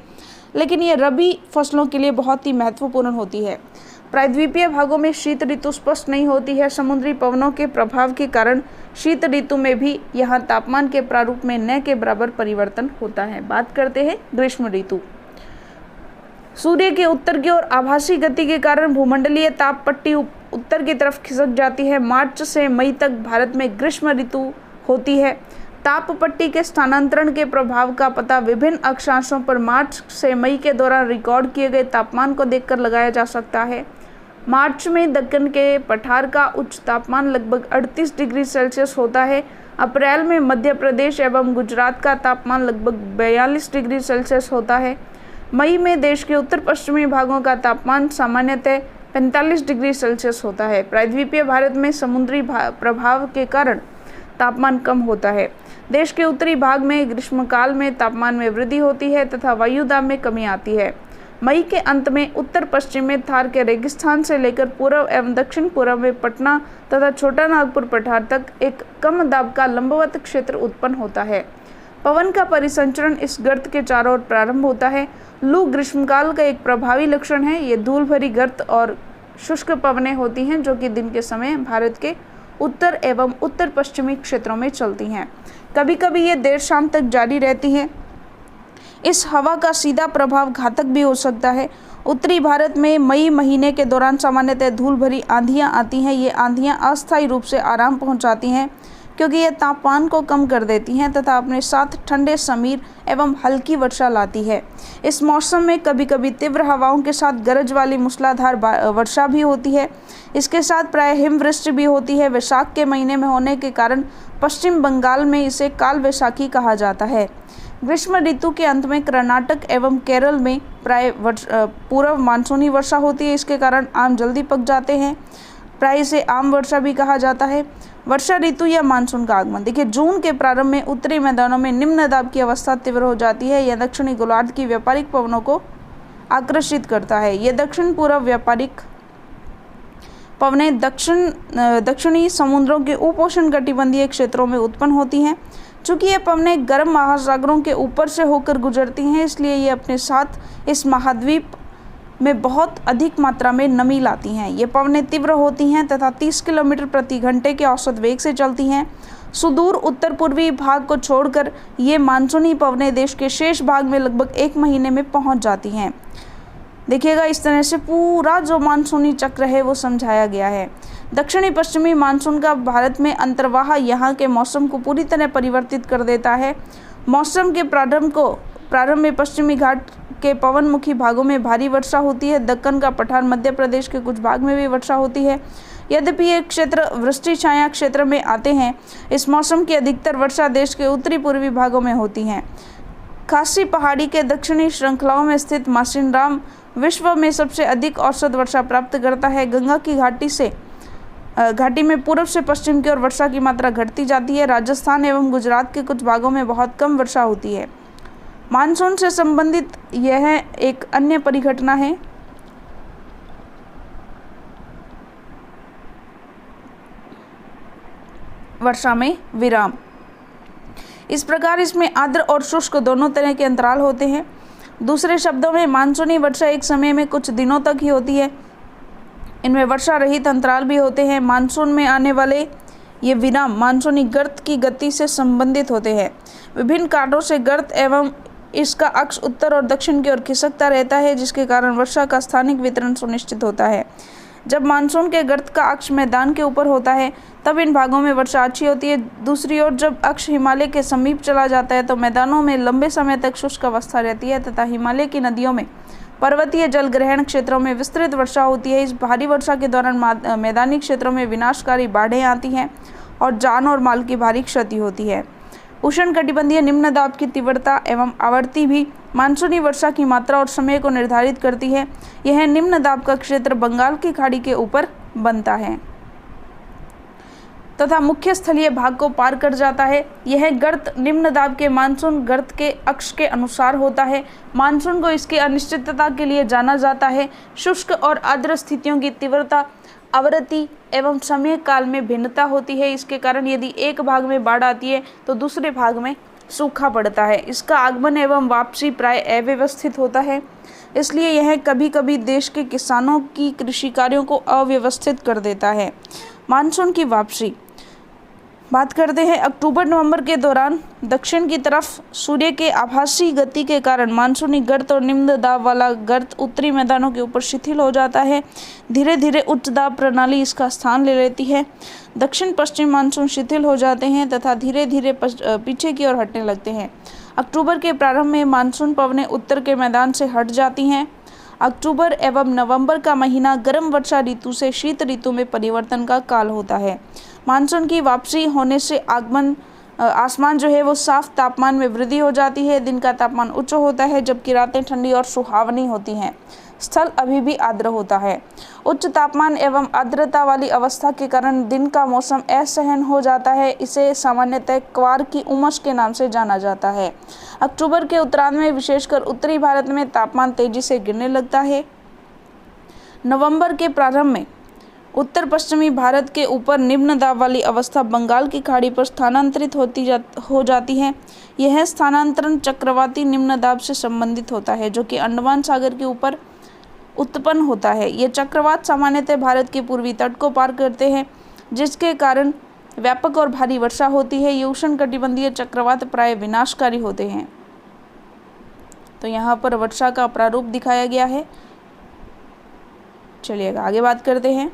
लेकिन ये रबी फसलों के लिए बहुत ही महत्वपूर्ण होती है। प्रायद्वीपीय भागों में शीत ऋतु स्पष्ट नहीं होती है। समुद्री पवनों के प्रभाव के कारण शीत ऋतु में भी यहाँ तापमान के प्रारूप में न के बराबर परिवर्तन होता है। बात करते हैं ग्रीष्म ऋतु। सूर्य के उत्तर की ओर आभासी गति के कारण भूमंडलीय ताप पट्टी उत्तर की तरफ खिसक जाती है। मार्च से मई तक भारत में ग्रीष्म ऋतु होती है। ताप पट्टी के स्थानांतरण के प्रभाव का पता विभिन्न अक्षांशों पर मार्च से मई के दौरान रिकॉर्ड किए गए तापमान को देखकर लगाया जा सकता है। मार्च में दक्कन के पठार का उच्च तापमान लगभग 38 डिग्री सेल्सियस होता है। अप्रैल में मध्य प्रदेश एवं गुजरात का तापमान लगभग 42 डिग्री सेल्सियस होता है। मई में देश के उत्तर पश्चिमी भागों का तापमान सामान्यतः 45 डिग्री सेल्सियस होता है। प्रायद्वीपीय भारत में समुद्री प्रभाव के कारण तापमान कम होता है। देश के उत्तरी भाग में ग्रीष्मकाल में तापमान में वृद्धि होती है तथा वायुदाब में कमी आती है। मई के अंत में उत्तर पश्चिम में थार के रेगिस्तान से लेकर पूर्व एवं दक्षिण पूर्व में पटना तथा छोटा नागपुर पठार तक एक कम दाब का लंबवत क्षेत्र उत्पन्न होता है। पवन का परिसंचरण इस गर्त के चारों ओर प्रारंभ होता है। लू ग्रीष्मकाल का एक प्रभावी लक्षण है। ये धूल भरी गर्त और शुष्क पवनें होती हैं जो कि दिन के समय भारत के उत्तर एवं उत्तर पश्चिमी क्षेत्रों में चलती हैं। कभी कभी ये देर शाम तक जारी रहती है। इस हवा का सीधा प्रभाव घातक भी हो सकता है। उत्तरी भारत में मई महीने के दौरान सामान्यतः धूल भरी आंधियां आती हैं। ये आंधियां अस्थायी रूप से आराम पहुंचाती हैं क्योंकि ये तापमान को कम कर देती हैं तथा अपने साथ ठंडे समीर एवं हल्की वर्षा लाती है। इस मौसम में कभी कभी तीव्र हवाओं के साथ गरज वाली मूसलाधार वर्षा भी होती है। इसके साथ प्राय हिमवृष्टि भी होती है। वैशाख के महीने में होने के कारण पश्चिम बंगाल में इसे काल वैशाखी कहा जाता है। ग्रीष्म ऋतु के अंत में कर्नाटक एवं केरल में प्राय पूर्व मानसूनी वर्षा होती है। इसके कारण आम जल्दी पक जाते हैं। प्राय इसे आम वर्षा भी कहा जाता है। वर्षा ऋतु या मानसून का आगमन, देखिए जून के प्रारंभ में उत्तरी मैदानों में निम्न दाब की अवस्था तीव्र हो जाती है। यह दक्षिणी गोलार्ध की व्यापारिक पवनों को आकर्षित करता है। यह दक्षिण पूर्व व्यापारिक पवनें दक्षिणी समुद्रों के उपोष्ण कटिबंधीय क्षेत्रों में उत्पन्न होती हैं। चूंकि ये पवनें गर्म महासागरों के ऊपर से होकर गुजरती हैं, इसलिए ये अपने साथ इस महाद्वीप में बहुत अधिक मात्रा में नमी लाती हैं। ये पवनें तीव्र होती हैं तथा 30 किलोमीटर प्रति घंटे के औसत वेग से चलती हैं। सुदूर उत्तर पूर्वी भाग को छोड़कर ये मानसूनी पवनें देश के शेष भाग में लगभग 1 महीने में पहुंच जाती हैं। देखिएगा, इस तरह से पूरा जो मानसूनी चक्र है वो समझाया गया है। दक्षिणी पश्चिमी मानसून का भारत में अंतर्वाह यहाँ के मौसम को पूरी तरह परिवर्तित कर देता है। मौसम के प्रारंभ में पश्चिमी घाट के पवनमुखी भागों में भारी वर्षा होती है। दक्कन का पठार, मध्य प्रदेश के कुछ भाग में भी वर्षा होती है। यद्यपि ये क्षेत्र वृष्टि छाया क्षेत्र में आते हैं, इस मौसम की अधिकतर वर्षा देश के उत्तरी पूर्वी भागों में होती हैं। खासी पहाड़ी के दक्षिणी श्रृंखलाओं में स्थित मासिनराम विश्व में सबसे अधिक औसत वर्षा प्राप्त करता है। गंगा की घाटी में पूर्व से पश्चिम की ओर वर्षा की मात्रा घटती जाती है। राजस्थान एवं गुजरात के कुछ भागों में बहुत कम वर्षा होती है। मानसून से संबंधित यह एक अन्य परिघटना है। वर्षा में विराम। इस प्रकार इसमें आर्द्र और शुष्क दोनों तरह के अंतराल होते हैं। दूसरे शब्दों में मानसूनी वर्षा एक समय में कुछ दिनों तक ही होती है। इनमें वर्षा रहित अंतराल भी होते हैं। मानसून में आने वाले ये विराम मानसूनी गर्त की गति से संबंधित होते हैं। विभिन्न कारणों से गर्त एवं इसका अक्ष उत्तर और दक्षिण की ओर खिसकता रहता है, जिसके कारण वर्षा का स्थानिक वितरण सुनिश्चित होता है। जब मानसून के गर्त का अक्ष मैदान के ऊपर होता है तब इन भागों में वर्षा अच्छी होती है। दूसरी ओर जब अक्ष हिमालय के समीप चला जाता है तो मैदानों में लंबे समय तक शुष्क अवस्था रहती है तथा हिमालय की नदियों में पर्वतीय जल ग्रहण क्षेत्रों में विस्तृत वर्षा होती है। इस भारी वर्षा के दौरान मैदानी क्षेत्रों में विनाशकारी बाढ़ें आती हैं और जान और माल की भारी क्षति होती है। उष्णकटिबंधीय निम्न दाब की तीव्रता एवं आवृत्ति भी मानसूनी वर्षा की मात्रा और समय को निर्धारित करती है। यह निम्न दाब का क्षेत्र बंगाल की खाड़ी के ऊपर बनता है तथा मुख्य स्थलीय भाग को पार कर जाता है। यह गर्त निम्न दाब के मानसून गर्त के अक्ष के अनुसार होता है। मानसून को इसकी अनिश्चितता के लिए जाना जाता है। शुष्क और आर्द्र स्थितियों की तीव्रता, आवृत्ति एवं समय काल में भिन्नता होती है। इसके कारण यदि एक भाग में बाढ़ आती है तो दूसरे भाग में सूखा पड़ता है। इसका आगमन एवं वापसी प्राय अव्यवस्थित होता है, इसलिए यह कभी कभी देश के किसानों की कृषि कार्यों को अव्यवस्थित कर देता है। मानसून की वापसी बात करते हैं। अक्टूबर नवंबर के दौरान दक्षिण की तरफ सूर्य के आभासी गति के कारण मानसूनी गर्त और निम्न दाब वाला गर्त उत्तरी मैदानों के ऊपर शिथिल हो जाता है। धीरे धीरे उच्च दाब प्रणाली इसका स्थान ले लेती है। दक्षिण पश्चिम मानसून शिथिल हो जाते हैं तथा धीरे धीरे पीछे की ओर हटने लगते हैं। अक्टूबर के प्रारंभ में मानसून पवनें उत्तर के मैदान से हट जाती हैं। अक्टूबर एवं नवंबर का महीना गर्म वर्षा ऋतु से शीत ऋतु में परिवर्तन का काल होता है। मानसून की वापसी होने से आगमन आसमान जो है वो साफ, तापमान में वृद्धि हो जाती है, दिन का तापमान उच्च होता है जबकि रातें ठंडी और सुहावनी होती हैं। स्थल अभी भी आर्द्र होता है। उच्च तापमान एवं आर्द्रता वाली अवस्था के कारण दिन का मौसम असहन हो जाता है। इसे सामान्यतः क्वार की उमस के नाम से जाना जाता है। अक्टूबर के उत्तरार्ध में विशेषकर उत्तरी भारत में तापमान तेजी से गिरने लगता है। नवंबर के प्रारंभ में उत्तर पश्चिमी भारत के ऊपर निम्न दाब वाली अवस्था बंगाल की खाड़ी पर स्थानांतरित हो जाती है। यह स्थानांतरण चक्रवाती निम्न दाब से संबंधित होता है जो कि अंडमान सागर के ऊपर उत्पन्न होता है। ये चक्रवात सामान्यतः भारत के पूर्वी तट को पार करते हैं जिसके कारण व्यापक और भारी वर्षा होती है। ये उष्णकटिबंधीय चक्रवात प्राय विनाशकारी होते हैं। तो यहाँ पर वर्षा का प्रारूप दिखाया गया है। चलिए आगे बात करते हैं।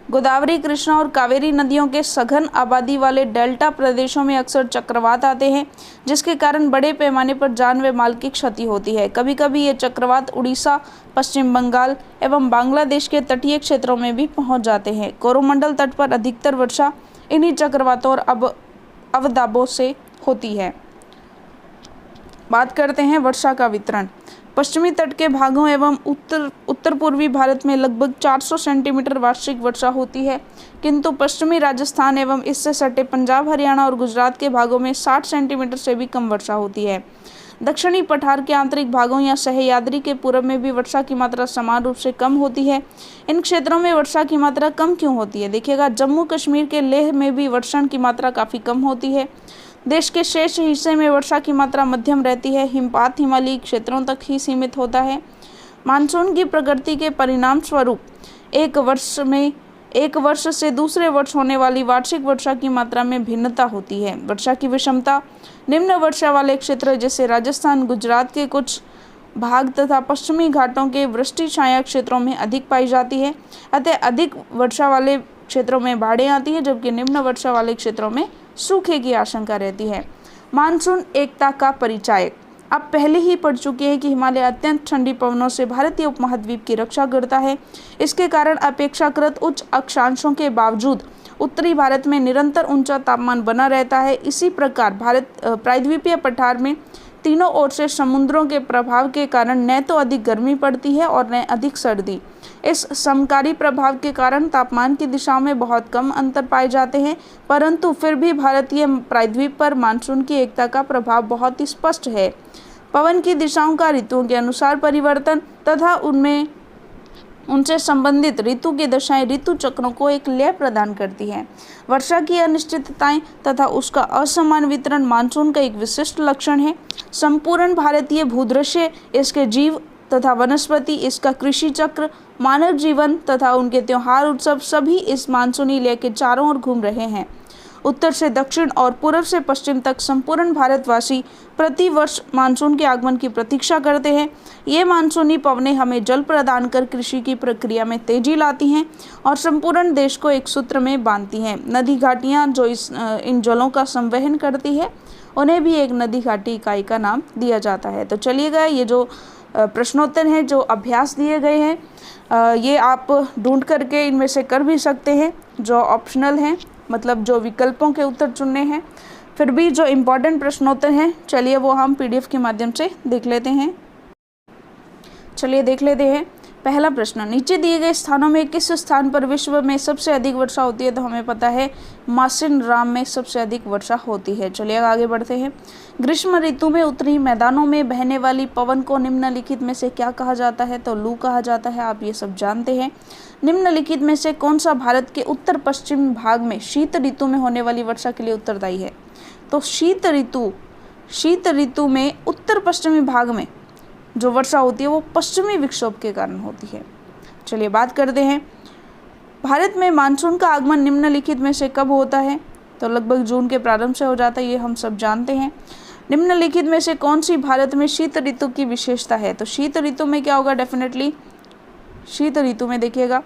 गोदावरी, कृष्णा और कावेरी नदियों के सघन आबादी वाले डेल्टा प्रदेशों में अक्सर चक्रवात आते हैं जिसके कारण बड़े पैमाने पर जान व माल की क्षति होती है। कभी कभी ये चक्रवात उड़ीसा, पश्चिम बंगाल एवं बांग्लादेश के तटीय क्षेत्रों में भी पहुंच जाते हैं। कोरोमंडल तट पर अधिकतर वर्षा इन्हीं चक्रवातों और अवदाबों से होती है। बात करते हैं वर्षा का वितरण। पश्चिमी तट के भागों एवं उत्तर पूर्वी भारत में लगभग 400 सेंटीमीटर वार्षिक वर्षा होती है, किंतु पश्चिमी राजस्थान एवं इससे सटे पंजाब, हरियाणा और गुजरात के भागों में 60 सेंटीमीटर से भी कम वर्षा होती है। दक्षिणी पठार के आंतरिक भागों या सह्याद्री के पूर्व में भी वर्षा की मात्रा समान रूप से कम होती है। इन क्षेत्रों में वर्षा की मात्रा कम क्यों होती है? देखिएगा, जम्मू कश्मीर के लेह में भी वर्षण की मात्रा काफ़ी कम होती है। देश के शेष हिस्से में वर्षा की मात्रा मध्यम रहती है। हिमपात हिमालयी क्षेत्रों तक ही सीमित होता है। मानसून की प्रकृति के परिणाम स्वरूप एक वर्ष से दूसरे वर्ष होने वाली वार्षिक वर्षा की मात्रा में भिन्नता होती है। वर्षा की विषमता निम्न वर्षा वाले क्षेत्र जैसे राजस्थान, गुजरात के कुछ भाग तथा पश्चिमी घाटों के वृष्टि छाया क्षेत्रों में अधिक पाई जाती है। अतः अधिक वर्षा वाले क्षेत्रों में बाढ़ें आती है जबकि निम्न वर्षा वाले क्षेत्रों में सूखे की आशंका रहती है। मानसून एकता का परिचायक। आप पहले ही पढ़ चुके हैं कि हिमालय अत्यंत ठंडी पवनों से भारतीय उपमहाद्वीप की रक्षा करता है। इसके कारण अपेक्षाकृत उच्च अक्षांशों के बावजूद उत्तरी भारत में निरंतर ऊंचा तापमान बना रहता है। इसी प्रकार प्रायद्वीपीय पठार में तीनों ओर से समुद्रों के प्रभाव के कारण न तो अधिक गर्मी पड़ती है और न अधिक सर्दी। इस समकारी प्रभाव के कारण तापमान की दिशाओं में बहुत कम अंतर पाए जाते हैं, परंतु फिर भी भारतीय प्रायद्वीप पर मानसून की एकता का प्रभाव बहुत ही स्पष्ट है। पवन की दिशाओं का ऋतुओं के अनुसार परिवर्तन तथा उनसे संबंधित ऋतु की दशाएं ऋतु चक्रों को एक लय प्रदान करती हैं। वर्षा की अनिश्चितताएं तथा उसका असमान वितरण मानसून का एक विशिष्ट लक्षण है। संपूर्ण भारतीय भूदृश्य, इसके जीव तथा वनस्पति, इसका कृषि चक्र, मानव जीवन तथा उनके त्योहार उत्सव सभी इस मानसूनी लय के चारों ओर घूम रहे हैं। उत्तर से दक्षिण और पूर्व से पश्चिम तक संपूर्ण भारतवासी प्रति वर्ष मानसून के आगमन की प्रतीक्षा करते हैं। ये मानसूनी पवनें हमें जल प्रदान कर कृषि की प्रक्रिया में तेजी लाती हैं और संपूर्ण देश को एक सूत्र में बांधती हैं। नदी घाटियाँ जो इन जलों का संवहन करती है उन्हें भी एक नदी घाटी इकाई का नाम दिया जाता है। तो चलिएगा, ये जो प्रश्नोत्तर हैं, जो अभ्यास दिए गए हैं, ये आप ढूंढ करके इनमें से कर भी सकते हैं जो ऑप्शनल हैं, मतलब जो विकल्पों के उत्तर चुनने हैं। फिर भी जो इम्पोर्टेंट प्रश्नोत्तर हैं, चलिए वो हम PDF के माध्यम से देख लेते हैं। चलिए देख लेते हैं। पहला प्रश्न, नीचे दिए गए स्थानों में किस स्थान पर विश्व में सबसे अधिक वर्षा होती है? तो हमें पता है मासिन राम में सबसे अधिक वर्षा होती है। चलिए आगे बढ़ते हैं। ग्रीष्म ऋतु में उत्तरी मैदानों में बहने वाली पवन को निम्नलिखित में से क्या कहा जाता है? तो लू कहा जाता है। आप ये सब जानते हैं। निम्नलिखित में से कौन सा भारत के उत्तर पश्चिम भाग में शीत ऋतु में होने वाली वर्षा के लिए उत्तरदायी है? तो शीत ऋतु में उत्तर पश्चिमी भाग में जो वर्षा होती है वो पश्चिमी विक्षोभ के कारण होती है। चलिए बात करते हैं। भारत में मानसून का आगमन निम्नलिखित में से कब होता है? तो लगभग जून के प्रारंभ से हो जाता है, ये हम सब जानते हैं। निम्नलिखित में से कौन सी भारत में शीत ऋतु की विशेषता है? तो शीत ऋतु में क्या होगा? डेफिनेटली शीत ऋतु में देखिएगा,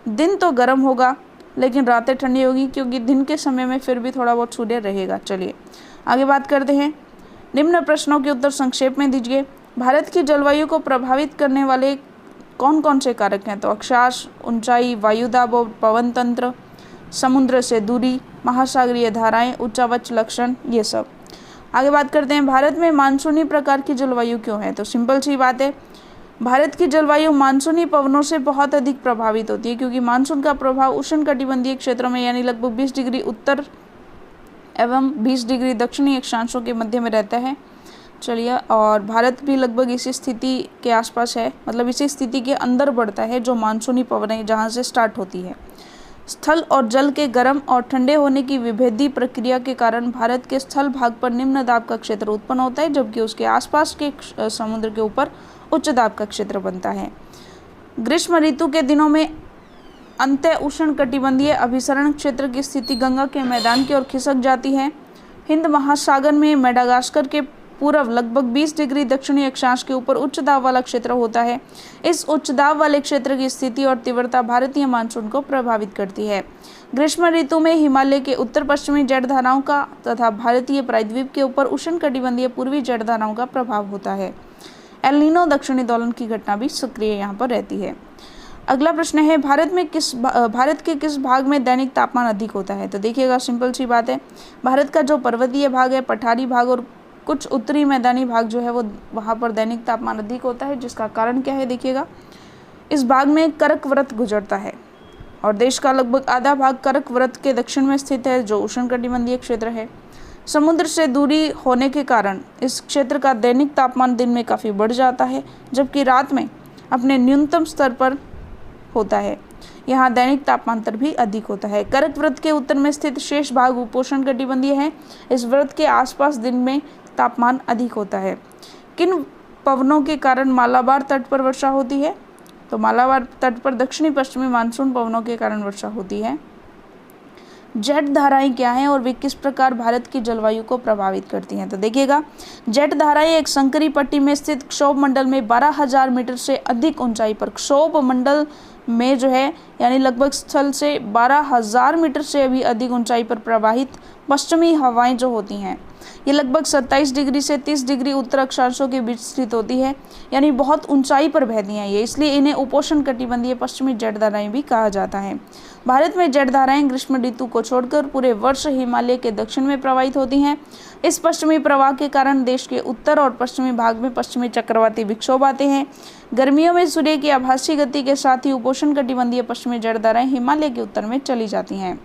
दिन तो गर्म होगा लेकिन रातें ठंडी होगी, क्योंकि दिन के समय में फिर भी थोड़ा बहुत सूर्य रहेगा। चलिए आगे बात करते हैं। निम्न प्रश्नों के उत्तर संक्षेप में दीजिए। भारत की जलवायु को प्रभावित करने वाले कौन कौन से कारक हैं? तो अक्षांश, ऊंचाई, वायुदाब और पवन तंत्र, समुद्र से दूरी, महासागरीय धाराएं, उच्चावच लक्षण, ये सब। आगे बात करते हैं, भारत में मानसूनी प्रकार की जलवायु क्यों है? तो सिंपल सी बात है, भारत की जलवायु मानसूनी पवनों से बहुत अधिक प्रभावित होती है, क्योंकि मानसून का प्रभाव उष्णकटिबंधीय क्षेत्रों में यानी लगभग 20 डिग्री उत्तर एवं 20 डिग्री दक्षिणी अक्षांशों के मध्य में रहता है। चलिए, और भारत भी लगभग इसी स्थिति के आसपास है, मतलब इसी स्थिति के अंदर बढ़ता है जो मानसूनी पवनें जहाँ से स्टार्ट होती है। स्थल और जल के गर्म और ठंडे होने की विभेदी प्रक्रिया के कारण भारत के स्थल भाग पर निम्न दाब का क्षेत्र उत्पन्न होता है, जबकि उसके आसपास के समुद्र के ऊपर उच्च दाब का क्षेत्र बनता है। ग्रीष्म ऋतु के दिनों में अंत्य उष्णकटिबंधीय अभिसरण क्षेत्र की स्थिति गंगा के मैदान की ओर खिसक जाती है। हिंद महासागर में मेडागास्कर के पूर्व लगभग 20 डिग्री दक्षिणी अक्षांश के ऊपर उच्च दाब वाला क्षेत्र होता है। इस उच्च दाब वाले क्षेत्र की स्थिति और तीव्रता भारतीय मानसून को प्रभावित करती है। ग्रीष्म ऋतु में हिमालय के उत्तर पश्चिमी जलधाराओं का तथा भारतीय प्रायद्वीप के ऊपर उष्णकटिबंधीय पूर्वी जलधाराओं का प्रभाव होता है। एल नीनो दक्षिणी दोलन की घटना भी सक्रिय यहाँ पर रहती है। अगला प्रश्न है, भारत के किस भाग में दैनिक तापमान अधिक होता है? तो देखिएगा, सिंपल सी बात है, भारत का जो पर्वतीय भाग है, पठारी भाग और कुछ उत्तरी मैदानी भाग जो है वो वहाँ पर दैनिक तापमान अधिक होता है। जिसका कारण क्या है? देखिएगा, इस भाग में कर्क वृत्त गुजरता है और देश का लगभग आधा भाग कर्क वृत्त के दक्षिण में स्थित है, जो उष्णकटिबंधीय क्षेत्र है। समुद्र से दूरी होने के कारण इस क्षेत्र का दैनिक तापमान दिन में काफ़ी बढ़ जाता है, जबकि रात में अपने न्यूनतम स्तर पर होता है। यहाँ दैनिक तापमांतर भी अधिक होता है। कर्क वृत्त के उत्तर में स्थित शेष भाग उपोष्णकटिबंधीय है। इस वृत्त के आसपास दिन में तापमान अधिक होता है। किन पवनों के कारण मालाबार तट पर वर्षा होती है? तो मालाबार तट पर दक्षिणी पश्चिमी मानसून पवनों के कारण वर्षा होती है। जेट धाराएं क्या हैं और वे किस प्रकार भारत की जलवायु को प्रभावित करती हैं? तो देखिएगा, जेट धाराएं एक संकरी पट्टी में स्थित क्षोभ मंडल में 12,000 मीटर से अधिक ऊंचाई पर, क्षोभ मंडल में जो है यानी लगभग स्थल से 12,000 मीटर से भी अधिक ऊंचाई पर प्रवाहित पश्चिमी हवाएं जो होती हैं, ये लगभग 27 डिग्री से 30 डिग्री उत्तर अक्षांशों के बीच स्थित होती है, यानी बहुत ऊंचाई पर बहती हैं ये, इसलिए इन्हें उपोष्णकटिबंधीय पश्चिमी जेट धाराएं भी कहा जाता है। भारत में जेट धाराएं ग्रीष्म ऋतु को छोड़कर पूरे वर्ष हिमालय के दक्षिण में प्रवाहित होती हैं। इस पश्चिमी प्रवाह के कारण देश के उत्तर और पश्चिमी भाग में पश्चिमी चक्रवाती विक्षोभ आते हैं। गर्मियों में सूर्य की आभासी गति के साथ ही उपोष्णकटिबंधीय पश्चिमी जेट धाराएं हिमालय के उत्तर में चली जाती हैं।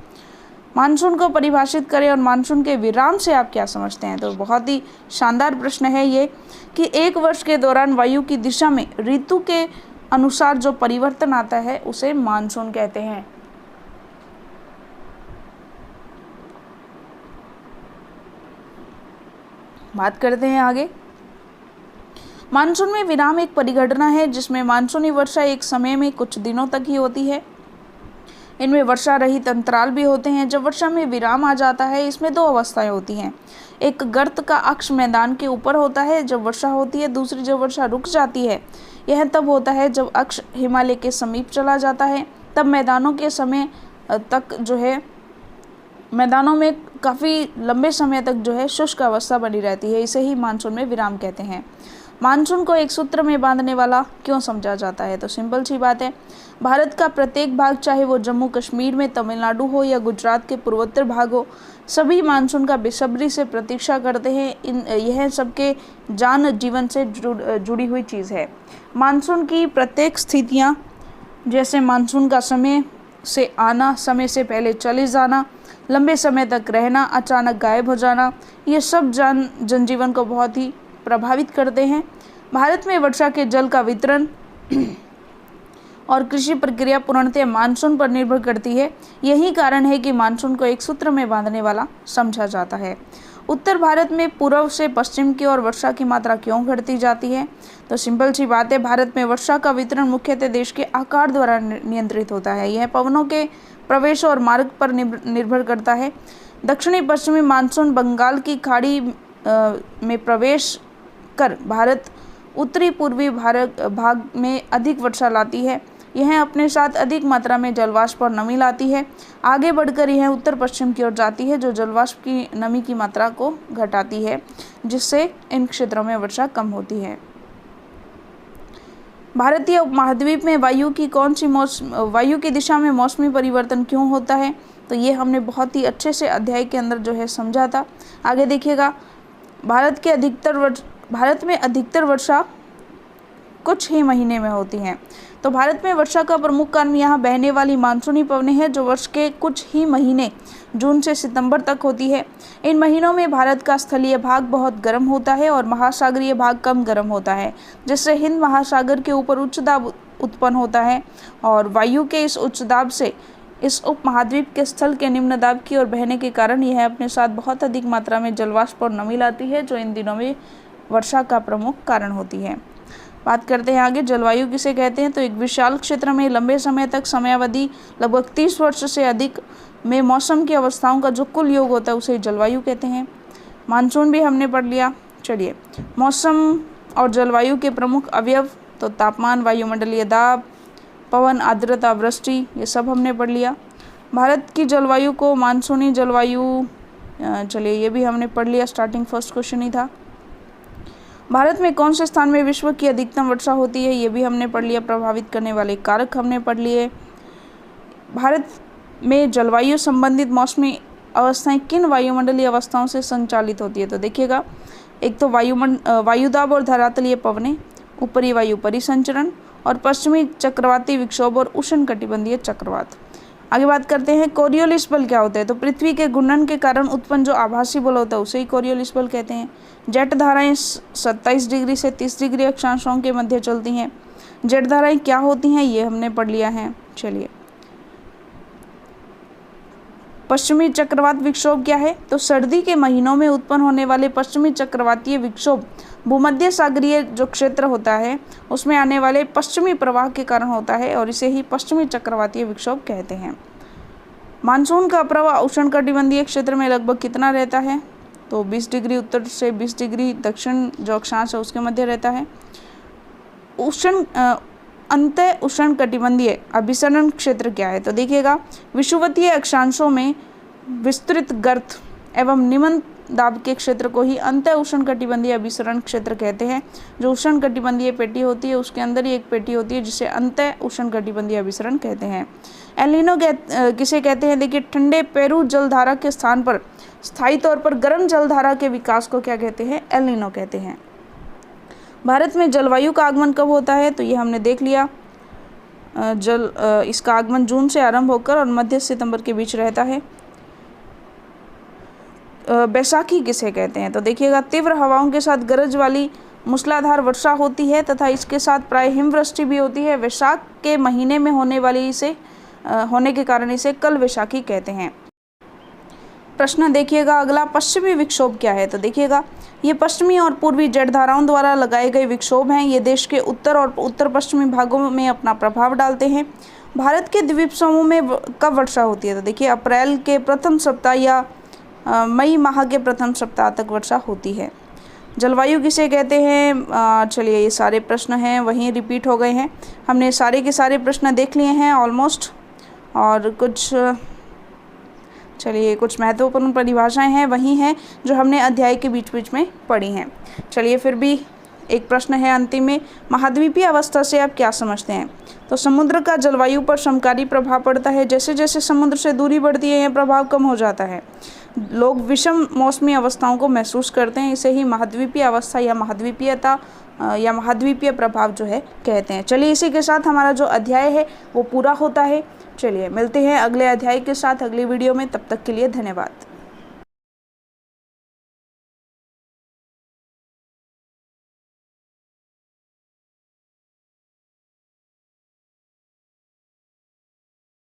मानसून को परिभाषित करें और मानसून के विराम से आप क्या समझते हैं? तो बहुत ही शानदार प्रश्न है ये कि एक वर्ष के दौरान वायु की दिशा में ऋतु के अनुसार जो परिवर्तन आता है उसे मानसून कहते हैं। बात करते हैं आगे। मानसून में विराम एक परिघटना है जिसमें मानसूनी वर्षा एक समय में कुछ दिनों तक ही होती है। इनमें वर्षा रहित अंतराल भी होते हैं। जब वर्षा में विराम आ जाता है, इसमें दो अवस्थाएं होती हैं। एक गर्त का अक्ष मैदान के ऊपर होता है जब वर्षा होती है, दूसरी जब वर्षा रुक जाती है। यह तब होता है जब अक्ष हिमालय के समीप चला जाता है, तब मैदानों के समय तक जो है मैदानों में काफ़ी लंबे समय तक जो है शुष्क अवस्था बनी रहती है। इसे ही मानसून में विराम कहते हैं। मानसून को एक सूत्र में बांधने वाला क्यों समझा जाता है? तो सिंपल सी बात है, भारत का प्रत्येक भाग, चाहे वो जम्मू कश्मीर में, तमिलनाडु हो या गुजरात के पूर्वोत्तर भाग हो, सभी मानसून का बेसब्री से प्रतीक्षा करते हैं। यह सबके जान जीवन से जुड़ी हुई चीज़ है। मानसून की प्रत्येक स्थितियाँ, जैसे मानसून का समय से आना, समय से पहले चले जाना, लंबे समय तक रहना, अचानक गायब हो जाना, ये सब जनजीवन को बहुत ही प्रभावित करते हैं। भारत में वर्षा के जल का वितरण और कृषि प्रक्रिया पूर्णतः मानसून पर निर्भर करती है। यही कारण है कि मानसून को एक सूत्र में बांधने वाला समझा जाता है। उत्तर भारत में पूर्व से पश्चिम की ओर वर्षा की मात्रा क्यों घटती जाती है? तो सिंपल सी बात है, भारत में वर्षा का वितरण मुख्यतः देश के आकार द्वारा नियंत्रित होता है। यह पवनों के प्रवेश और मार्ग पर निर्भर करता है। दक्षिणी पश्चिमी मानसून बंगाल की खाड़ी में प्रवेश कर भारत उत्तरी पूर्वी भाग में अधिक वर्षा लाती है। यह अपने साथ अधिक मात्रा में जलवाष्प और नमी लाती है। आगे बढ़कर यह उत्तर पश्चिम की ओर जाती है, जो जलवाष्प की नमी की मात्रा को घटाती है, जिससे इन क्षेत्रों में वर्षा कम होती है। भारतीय उपमहाद्वीप में वायु की दिशा में मौसमी परिवर्तन क्यों होता है? तो ये हमने बहुत ही अच्छे से अध्याय के अंदर जो है समझा था। आगे देखिएगा, भारत में अधिकतर वर्षा कुछ ही महीने में होती हैं। तो भारत में वर्षा का प्रमुख कारण यहाँ बहने वाली मानसूनी पवनें हैं, जो वर्ष के कुछ ही महीने जून से सितंबर तक होती है। इन महीनों में भारत का स्थलीय भाग बहुत गर्म होता है और महासागरीय भाग कम गर्म होता है, जिससे हिंद महासागर के ऊपर उच्च दाब उत्पन्न होता है और वायु के इस उच्च दाब से इस उपमहाद्वीप के स्थल के निम्न दाब की ओर बहने के कारण यह अपने साथ बहुत अधिक मात्रा में जलवाष्प और नमी लाती है, जो इन दिनों में वर्षा का प्रमुख कारण होती है। बात करते हैं आगे, जलवायु किसे कहते हैं। तो एक विशाल क्षेत्र में लंबे समय तक समयावधि लगभग 30 वर्ष से अधिक में मौसम की अवस्थाओं का जो कुल योग होता है उसे जलवायु कहते हैं। मानसून भी हमने पढ़ लिया। चलिए, मौसम और जलवायु के प्रमुख अवयव, तो तापमान, वायुमंडलीय दाब, पवन, आर्द्रता, वृष्टि, ये सब हमने पढ़ लिया। भारत की जलवायु को मानसूनी जलवायु, चलिए ये भी हमने पढ़ लिया, स्टार्टिंग फर्स्ट क्वेश्चन ही था। भारत में कौन से स्थान में विश्व की अधिकतम वर्षा होती है, ये भी हमने पढ़ लिया। प्रभावित करने वाले कारक हमने पढ़ लिए। भारत में जलवायु संबंधित मौसमी अवस्थाएं किन वायुमंडलीय अवस्थाओं से संचालित होती है। तो देखिएगा, एक तो वायुदाब और धरातलीय पवनें, ऊपरी वायु परिसंचरण और पश्चिमी चक्रवाती विक्षोभ और उष्णकटिबंधीय चक्रवात। आगे बात करते हैं, कोरियोलिस बल क्या होता है। तो पृथ्वी के घूर्णन के कारण उत्पन्न जो आभासी बल होता है उसे ही कोरियोलिस बल कहते हैं। जेट धाराएं 27 डिग्री से 30 डिग्री अक्षांशों के मध्य चलती हैं। जेट धाराएं क्या होती हैं ये हमने पढ़ लिया है। चलिए, पश्चिमी चक्रवात विक्षोभ क्या है। तो सर्दी के महीनों में उत्पन्न होने वाले पश्चिमी चक्रवातीय विक्षोभ भूमध्य सागरीय जो क्षेत्र होता है उसमें आने वाले पश्चिमी प्रवाह के कारण होता है और इसे ही पश्चिमी चक्रवातीय विक्षोभ कहते हैं। मानसून का प्रवाह उष्णकटिबंधीय क्षेत्र में लगभग कितना रहता है। तो 20 डिग्री उत्तर से 20 डिग्री दक्षिण जो अक्षांश है उसके मध्य रहता है। अंतः उष्णकटिबंधीय अभिसरण क्षेत्र क्या है। तो देखिएगा, विषुवतीय अक्षांशों में विस्तृत गर्त एवं निम्न दाब के क्षेत्र को ही अंतः उष्णकटिबंधीय अभिसरण क्षेत्र कहते हैं। जो उष्णकटिबंधीय पेटी होती है उसके अंदर ही एक पेटी होती है जिसे अंतः उष्णकटिबंधीय अभिसरण कहते हैं। एल नीनो किसे कहते हैं। देखिए, ठंडे पेरू जलधारा के स्थान पर स्थायी तौर पर गर्म जलधारा के विकास को क्या कहते हैं, एल नीनो कहते हैं। भारत में जलवायु का आगमन कब होता है। तो ये हमने देख लिया, इसका आगमन जून से आरंभ होकर और मध्य सितंबर के बीच रहता है। बैसाखी किसे कहते हैं। तो देखिएगा, तीव्र हवाओं के साथ गरज वाली मूसलाधार वर्षा होती है तथा इसके साथ प्राय हिमवृष्टि भी होती है। वैशाख के महीने में होने के कारण इसे कल वैशाखी कहते हैं। प्रश्न देखिएगा अगला, पश्चिमी विक्षोभ क्या है। तो देखिएगा, ये पश्चिमी और पूर्वी जेट धाराओं द्वारा लगाए गए विक्षोभ हैं। ये देश के उत्तर और उत्तर पश्चिमी भागों में अपना प्रभाव डालते हैं। भारत के द्वीप समूह में कब वर्षा होती है। तो देखिए, अप्रैल के प्रथम सप्ताह या मई माह के प्रथम सप्ताह तक वर्षा होती है। जलवायु किसे कहते हैं। चलिए, ये सारे प्रश्न हैं वहीं रिपीट हो गए हैं। हमने सारे के सारे प्रश्न देख लिए हैं ऑलमोस्ट, और कुछ महत्वपूर्ण परिभाषाएं हैं वही हैं जो हमने अध्याय के बीच बीच में पढ़ी हैं। चलिए, फिर भी एक प्रश्न है अंतिम में, महाद्वीपीय अवस्था से आप क्या समझते हैं। तो समुद्र का जलवायु पर समकारी प्रभाव पड़ता है। जैसे जैसे समुद्र से दूरी बढ़ती है यह प्रभाव कम हो जाता है। लोग विषम मौसमी अवस्थाओं को महसूस करते हैं। इसे ही महाद्वीपीय अवस्था या महाद्वीपीयता या महाद्वीपीय प्रभाव जो है कहते हैं। चलिए, इसी के साथ हमारा जो अध्याय है वो पूरा होता है। चलिए, मिलते हैं अगले अध्याय के साथ अगली वीडियो में। तब तक के लिए धन्यवाद।